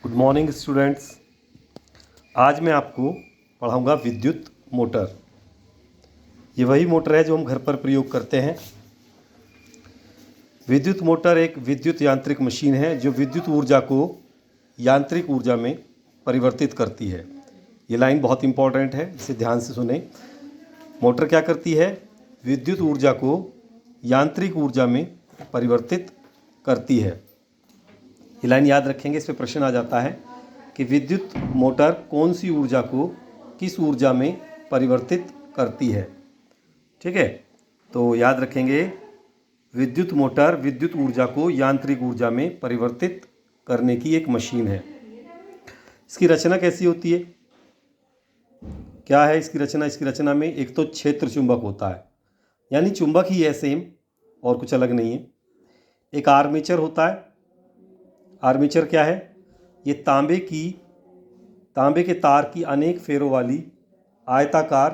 Good morning students. आज मैं आपको पढ़ाऊंगा विद्युत मोटर। ये वही मोटर है जो हम घर पर प्रयोग करते हैं। विद्युत मोटर एक विद्युत यांत्रिक मशीन है जो विद्युत ऊर्जा को यांत्रिक ऊर्जा में परिवर्तित करती है। ये लाइन बहुत इंपॉर्टेंट है, इसे ध्यान से सुने। मोटर क्या करती है? विद्युत ऊर्जा को यांत्रिक ऊर्जा में परिवर्तित करती है। ये लाइन याद रखेंगे, इस पर प्रश्न आ जाता है कि विद्युत मोटर कौन सी ऊर्जा को किस ऊर्जा में परिवर्तित करती है। ठीक है, तो याद रखेंगे, विद्युत मोटर विद्युत ऊर्जा को यांत्रिक ऊर्जा में परिवर्तित करने की एक मशीन है। इसकी रचना कैसी होती है? क्या है इसकी रचना? इसकी रचना में एक तो क्षेत्र चुंबक होता है, यानी चुंबक ही है सेम, और कुछ अलग नहीं है। एक आर्मेचर होता है। आर्मेचर क्या है? ये तांबे के तार की अनेक फेरों वाली आयताकार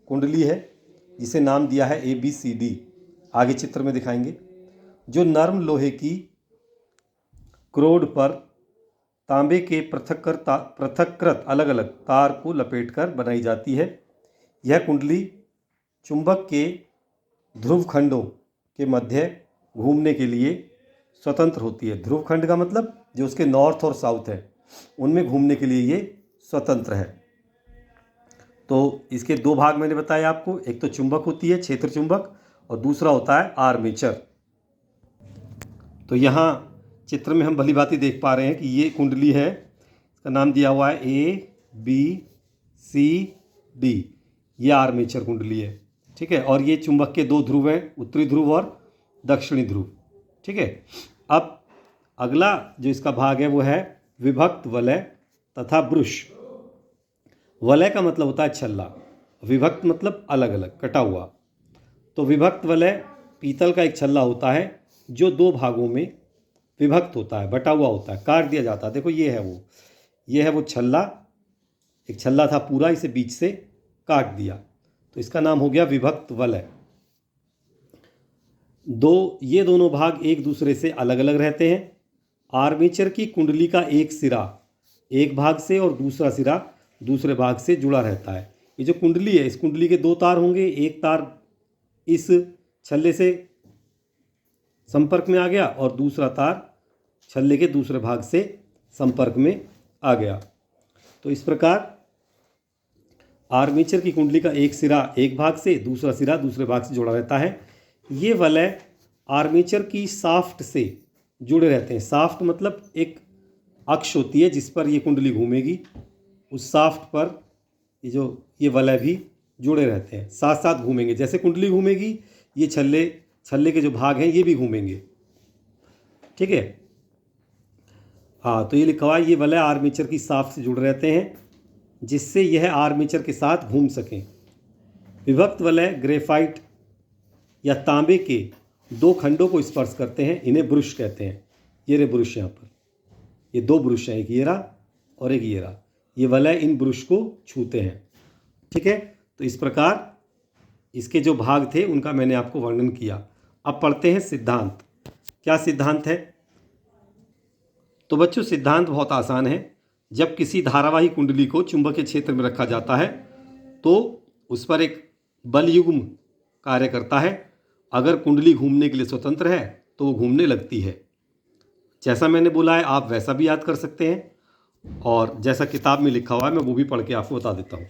कुंडली है, जिसे नाम दिया है ABCD। आगे चित्र में दिखाएंगे। जो नरम लोहे की क्रोड पर तांबे के पृथक्कृत अलग अलग तार को लपेटकर बनाई जाती है। यह कुंडली चुंबक के ध्रुव खंडों के मध्य घूमने के लिए स्वतंत्र होती है। ध्रुव खंड का मतलब जो उसके नॉर्थ और साउथ है, उनमें घूमने के लिए ये स्वतंत्र है। तो इसके दो भाग मैंने बताए आपको, एक तो चुंबक होती है क्षेत्र चुंबक, और दूसरा होता है आर्मेचर। तो यहाँ चित्र में हम भली भांति देख पा रहे हैं कि ये कुंडली है, इसका नाम दिया हुआ है ABCD। ये आर्मेचर कुंडली है। ठीक है, और ये चुंबक के दो ध्रुव हैं, उत्तरी ध्रुव और दक्षिणी ध्रुव। ठीक है, अब अगला जो इसका भाग है वो है विभक्त वलय तथा ब्रुश। वलय का मतलब होता है छल्ला, विभक्त मतलब अलग अलग, कटा हुआ। तो विभक्त वलय पीतल का एक छल्ला होता है जो दो भागों में विभक्त होता है, बटा हुआ होता है, काट दिया जाता है। देखो ये है वो छल्ला। एक छल्ला था पूरा, इसे बीच से काट दिया, तो इसका नाम हो गया विभक्त वलय। ये दोनों भाग एक दूसरे से अलग अलग रहते हैं। आर्मेचर की कुंडली का एक सिरा एक भाग से और दूसरा सिरा दूसरे भाग से जुड़ा रहता है। ये जो कुंडली है, इस कुंडली के दो तार होंगे। एक तार इस छल्ले से संपर्क में आ गया और दूसरा तार छल्ले के दूसरे भाग से संपर्क में आ गया। तो इस प्रकार आर्मेचर की कुंडली का एक सिरा एक भाग से, दूसरा सिरा दूसरे भाग से जुड़ा रहता है। ये वलय आर्मेचर की साफ्ट से जुड़े रहते हैं। साफ्ट मतलब एक अक्ष होती है जिस पर ये कुंडली घूमेगी, उस साफ्ट पर ये वलय भी जुड़े रहते हैं, साथ साथ घूमेंगे। जैसे कुंडली घूमेगी, ये छल्ले के जो भाग हैं ये भी घूमेंगे। ठीक है, हाँ, तो ये लिखा हुआ है, ये वलय आर्मेचर की साफ्ट से जुड़े रहते हैं जिससे यह आर्मेचर के साथ घूम सकें। विभक्त वलय ग्रेफाइट या तांबे के दो खंडों को स्पर्श करते हैं, इन्हें ब्रुश कहते हैं। ये रे ब्रुश, यहाँ पर ये दो ब्रुश हैं, एक ये रहा और एक ये रहा। ये वलय इन ब्रुश को छूते हैं। ठीक है, तो इस प्रकार इसके जो भाग थे उनका मैंने आपको वर्णन किया। अब पढ़ते हैं सिद्धांत। क्या सिद्धांत है? तो बच्चों, सिद्धांत बहुत आसान है। जब किसी धारावाही कुंडली को चुंबकीय क्षेत्र में रखा जाता है तो उस पर एक बलयुग्म कार्य करता है। अगर कुंडली घूमने के लिए स्वतंत्र है तो वो घूमने लगती है। जैसा मैंने बोला है आप वैसा भी याद कर सकते हैं, और जैसा किताब में लिखा हुआ है मैं वो भी पढ़ के आपको बता देता हूँ।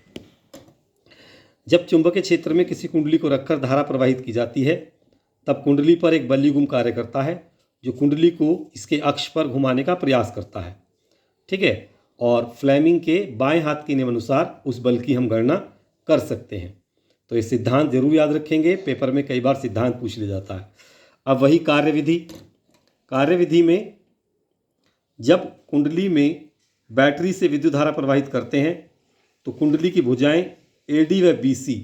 जब चुंबकीय क्षेत्र में किसी कुंडली को रखकर धारा प्रवाहित की जाती है तब कुंडली पर एक बलयुग्म कार्य करता है जो कुंडली को इसके अक्ष पर घुमाने का प्रयास करता है। ठीक है, और फ्लेमिंग के बाएं हाथ के नियम अनुसार उस बल की हम गणना कर सकते हैं। तो ये सिद्धांत जरूर याद रखेंगे, पेपर में कई बार सिद्धांत पूछ लिया जाता है। अब वही कार्यविधि में जब कुंडली में बैटरी से विद्युत धारा प्रवाहित करते हैं तो कुंडली की भुजाएं AD व BC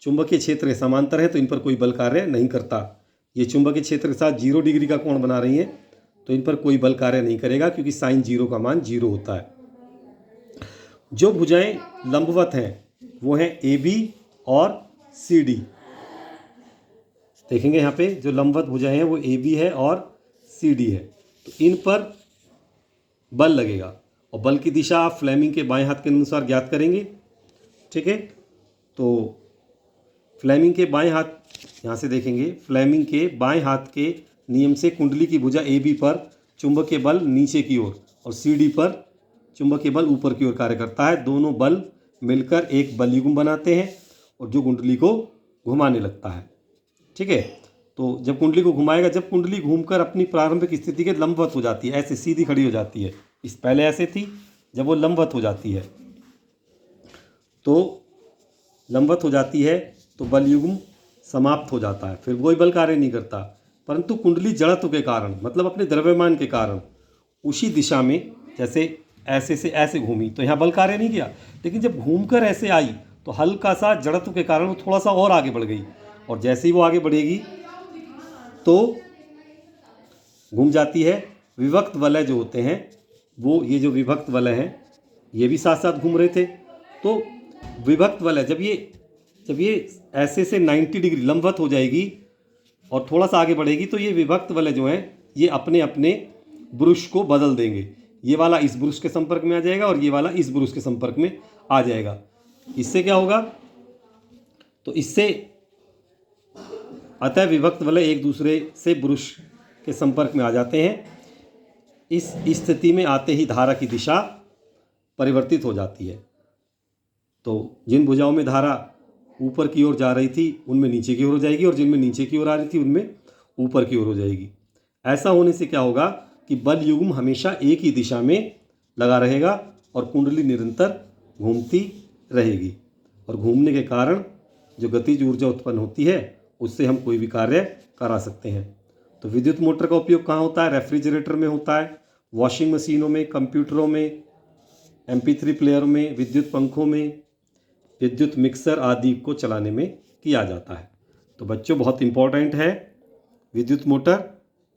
चुंबकीय क्षेत्र के समांतर है, तो इन पर कोई बल कार्य नहीं करता। ये चुंबकीय क्षेत्र के साथ 0 डिग्री का कोण बना रही हैं, तो इन पर कोई बल कार्य नहीं करेगा क्योंकि साइन 0 का मान 0 होता है। जो भुजाएं लंबवत हैं वो हैं AB और CD। देखेंगे यहाँ पे जो लंबवत भुजाएं हैं वो AB है और CD है, तो इन पर बल लगेगा। और बल की दिशा आप फ्लेमिंग के बाएं हाथ के अनुसार ज्ञात करेंगे। ठीक है, तो फ्लेमिंग के बाएं हाथ, यहाँ से देखेंगे, फ्लेमिंग के बाएं हाथ के नियम से कुंडली की भुजा ए बी पर चुंबकीय बल नीचे की ओर और सी डी पर चुंबकीय बल ऊपर की ओर कार्य करता है। दोनों बल मिलकर एक बल युग्म बनाते हैं और जो कुंडली को घुमाने लगता है। ठीक है, तो जब कुंडली को घुमाएगा, जब कुंडली घूमकर अपनी प्रारंभिक स्थिति के लंबवत हो जाती है, ऐसे सीधी खड़ी हो जाती है, इस पहले ऐसे थी, जब वो लंबवत हो जाती है तो लंबवत हो जाती है तो बल युग्म समाप्त हो जाता है, फिर कोई बल कार्य नहीं करता। परंतु कुंडली जड़त्व के कारण, मतलब अपने द्रव्यमान के कारण उसी दिशा में, जैसे ऐसे से ऐसे घूमी तो यहाँ बल कार्य नहीं किया, लेकिन जब घूमकर ऐसे आई तो हल्का सा जड़त्व के कारण वो थोड़ा सा और आगे बढ़ गई, और जैसे ही वो आगे बढ़ेगी तो घूम जाती है। विभक्त वलय जो होते हैं, वो ये जो विभक्त वलय हैं ये भी साथ साथ घूम रहे थे। तो विभक्त वलय जब ये ऐसे से 90 डिग्री लंबवत हो जाएगी और थोड़ा सा आगे बढ़ेगी तो ये विभक्त वलय जो है ये अपने अपने ब्रुश को बदल देंगे। ये वाला इस ब्रुश के संपर्क में आ जाएगा और ये वाला इस ब्रुश के संपर्क में आ जाएगा। इससे क्या होगा, तो इससे अतः विभक्त वलय एक दूसरे से ब्रुश के संपर्क में आ जाते हैं। इस स्थिति में आते ही धारा की दिशा परिवर्तित हो जाती है। तो जिन भुजाओं में धारा ऊपर की ओर जा रही थी उनमें नीचे की ओर हो जाएगी और जिनमें नीचे की ओर आ रही थी उनमें ऊपर की ओर हो जाएगी। ऐसा होने से क्या होगा कि बल युग्म हमेशा एक ही दिशा में लगा रहेगा और कुंडली निरंतर घूमती रहेगी, और घूमने के कारण जो गतिज ऊर्जा उत्पन्न होती है उससे हम कोई भी कार्य करा सकते हैं। तो विद्युत मोटर का उपयोग कहाँ होता है? रेफ्रिजरेटर में होता है, वॉशिंग मशीनों में, कंप्यूटरों में, MP3 प्लेयर में, विद्युत पंखों में, विद्युत मिक्सर आदि को चलाने में किया जाता है। तो बच्चों बहुत इम्पोर्टेंट है विद्युत मोटर,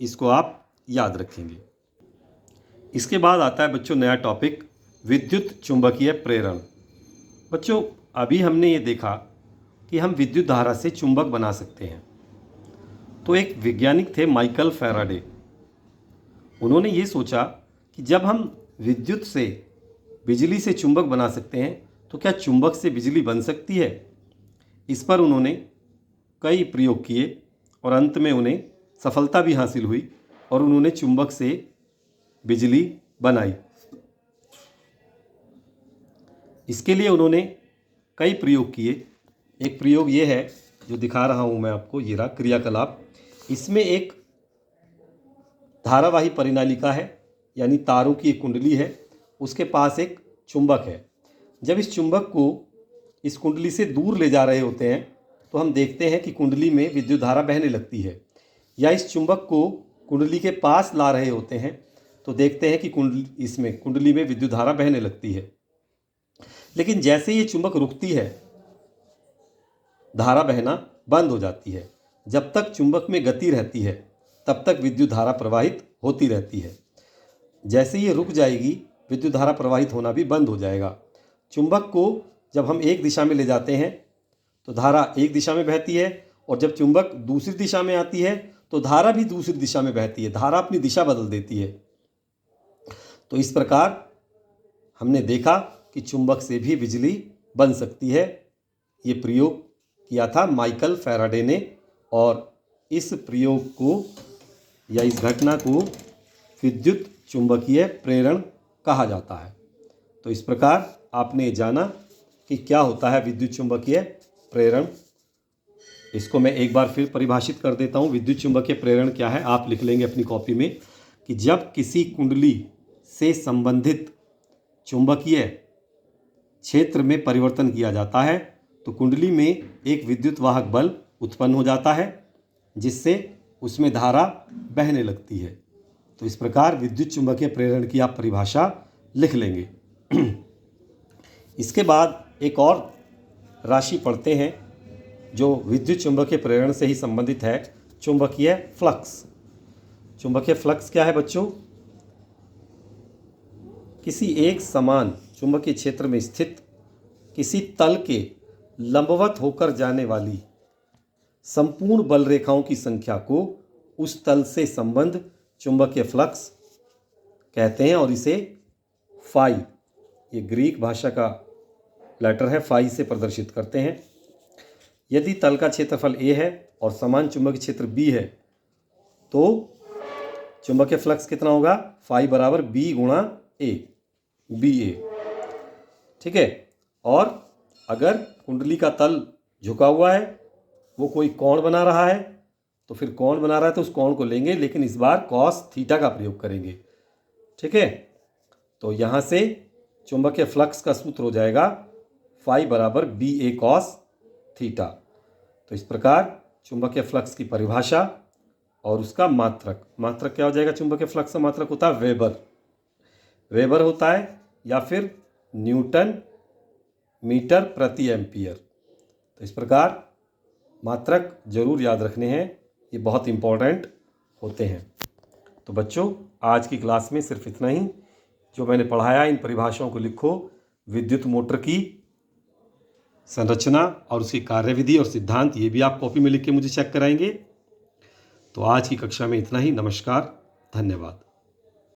इसको आप याद रखेंगे। इसके बाद आता है बच्चों नया टॉपिक, विद्युत चुंबकीय प्रेरण। बच्चों अभी हमने ये देखा कि हम विद्युत धारा से चुंबक बना सकते हैं। तो एक वैज्ञानिक थे माइकल फैराडे, उन्होंने ये सोचा कि जब हम विद्युत से बिजली से चुंबक बना सकते हैं तो क्या चुंबक से बिजली बन सकती है? इस पर उन्होंने कई प्रयोग किए और अंत में उन्हें सफलता भी हासिल हुई और उन्होंने चुंबक से बिजली बनाई। इसके लिए उन्होंने कई प्रयोग किए। एक प्रयोग ये है जो दिखा रहा हूँ मैं आपको, ये रहा क्रियाकलाप। इसमें एक धारावाही परिनालिका है, यानी तारों की एक कुंडली है, उसके पास एक चुंबक है। जब इस चुंबक को इस कुंडली से दूर ले जा रहे होते हैं तो हम देखते हैं कि कुंडली में विद्युत धारा बहने लगती है, या इस चुंबक को कुंडली के पास ला रहे होते हैं तो देखते हैं कि कुंडली में विद्युत धारा बहने लगती है। लेकिन जैसे ये चुंबक रुकती है धारा बहना बंद हो जाती है। जब तक चुंबक में गति रहती है तब तक विद्युत धारा प्रवाहित होती रहती है। जैसे ये रुक जाएगी विद्युत धारा प्रवाहित होना भी बंद हो जाएगा। चुंबक को जब हम एक दिशा में ले जाते हैं तो धारा एक दिशा में बहती है, और जब चुंबक दूसरी दिशा में आती है तो धारा भी दूसरी दिशा में बहती है। धारा अपनी दिशा बदल देती है। तो इस प्रकार हमने देखा कि चुंबक से भी बिजली बन सकती है। ये प्रयोग किया था माइकल फैराडे ने, और इस प्रयोग को या इस घटना को विद्युत चुंबकीय प्रेरण कहा जाता है। तो इस प्रकार आपने जाना कि क्या होता है विद्युत चुंबकीय प्रेरण। इसको मैं एक बार फिर परिभाषित कर देता हूँ। विद्युत चुंबकीय प्रेरण क्या है, आप लिख लेंगे अपनी कॉपी में कि जब किसी कुंडली से संबंधित चुंबकीय क्षेत्र में परिवर्तन किया जाता है तो कुंडली में एक विद्युत वाहक बल उत्पन्न हो जाता है जिससे उसमें धारा बहने लगती है। तो इस प्रकार विद्युत चुंबकीय प्रेरण की आप परिभाषा लिख लेंगे। इसके बाद एक और राशि पढ़ते हैं जो विद्युत चुंबकीय प्रेरण से ही संबंधित है, चुंबकीय फ्लक्स। चुंबकीय फ्लक्स क्या है बच्चों? किसी एक समान चुंबकीय क्षेत्र में स्थित किसी तल के लंबवत होकर जाने वाली संपूर्ण बल रेखाओं की संख्या को उस तल से संबंध चुंबकीय फ्लक्स कहते हैं, और इसे फाई, ये ग्रीक भाषा का लेटर है, फाई से प्रदर्शित करते हैं। यदि तल का क्षेत्रफल a है और समान चुंबकीय क्षेत्र b है तो चुंबकीय फ्लक्स कितना होगा? फाई बराबर b गुणा a, बी ए। ठीक है। और अगर कुंडली का तल झुका हुआ है, वो कोई कोण बना रहा है, तो फिर कोण बना रहा है तो उस कोण को लेंगे, लेकिन इस बार कॉस थीटा का प्रयोग करेंगे। ठीक है। तो यहाँ से चुंबकीय फ्लक्स का सूत्र हो जाएगा फाई बराबर बी ए कॉस थीटा। तो इस प्रकार चुंबकीय फ्लक्स की परिभाषा और उसका मात्रक, मात्रक क्या हो जाएगा? चुंबकीय फ्लक्स का मात्रक होता है वेबर, वेबर होता है या फिर न्यूटन मीटर प्रति एम्पियर। तो इस प्रकार मात्रक जरूर याद रखने हैं, ये बहुत इम्पोर्टेंट होते हैं। तो बच्चों, आज की क्लास में सिर्फ इतना ही। जो मैंने पढ़ाया इन परिभाषाओं को लिखो। विद्युत मोटर की संरचना और उसकी कार्यविधि और सिद्धांत, ये भी आप कॉपी में लिख के मुझे चेक कराएंगे। तो आज की कक्षा में इतना ही। नमस्कार, धन्यवाद।